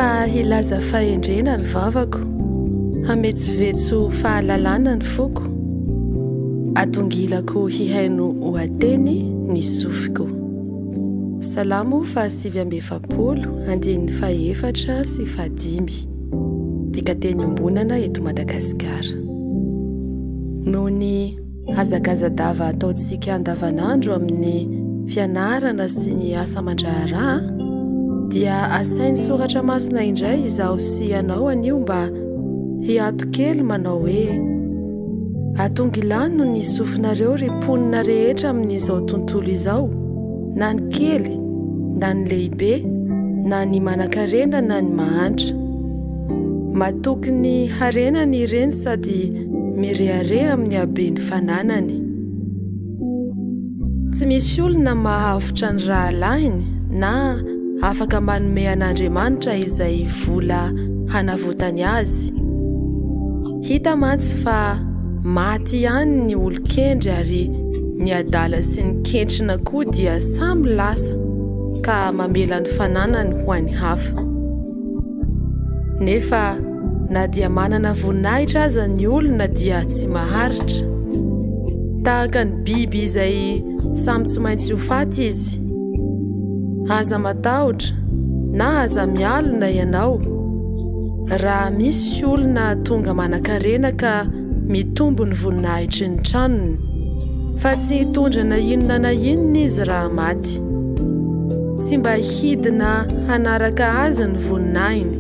fa hilaza fahendrena ny vavako, hametsovetso fahalalana ny foko, atongilako hihaino ohateny ny sofiko. Salamo fa 7:7 sy 5 dikateny ombonana eto Madagasikara. Noho ny hazakazadava ataontsika andavanandro amin'ny fianarana sy ny asa aman-draharaha, dia asainy soratra masina indray izaho sy ianao anio mba hiato kely manao hoe atongilano ny sofinareo ry mponina rehetra amin'izao tontolo izao, na ny kely, na ny lehibe, na ny manan-karena, na ny mahantra. Matoky ny harenany ireny sady mirehareha amin'ny habeny fananany. Tsy misy olona mahavotra ny rahalahiny na afaka manome an'Andriamanitra izay vola hanavotany azy. Hita mantsy fa maty ihany ny olon-kendry ary ny adala sy ny kentrina koa dia samy lasa ka mamela ny fananany ho an'ny hafa. Nefa na dia manana voninahitra aza ny olona dia tsy maharitra. Tahaka ny biby izay samy tsy maintsy ho faty izy. Aza matahotra na aza mialona ianao, raha misy olona tonga manan-karena ka mitombo ny voninahitry ny tranony, fa tsy hitondra na inona na inona izy raha maty. Tsy mba hidina hanaraka azy ny voninahiny.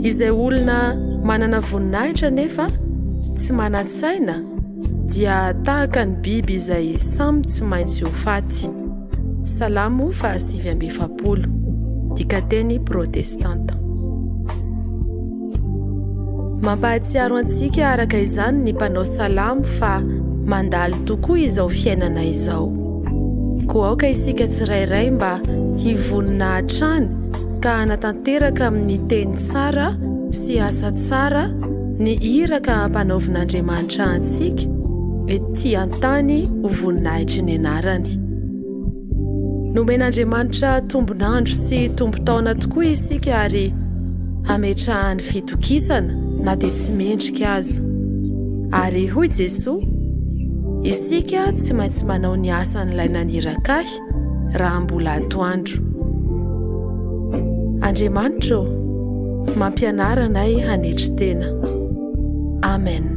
Izay olona manana voninahitra nefa tsy manan-tsaina dia tahaka ny biby izay samy tsy maintsy ho faty. Salamo fa 7:7 dikateny protestanta. Mampahatsiaro antsika araka izany ny mpanao salamo fa mandalo tokoa izao fiainana izao. Koa aoka isika tsirairay mba hivonina hatrany ka hanatanteraka amin'ny teny tsara sy asa tsara ny iraka hampanaovin'Andriamanitra antsika ety an-tany ho voninahitry ny anarany. Nomen'Andriamanitra tombonandro sy tombo-taona tokoa isika ary hametrahany fitokisana na dia tsy mendrika aza. Ary hoy Jesoa, isika tsy maintsy manao ny asan'ilay nanirakahy raha mbola atoandro. Andriamanitra mampianara anay hanetry tena. Amen.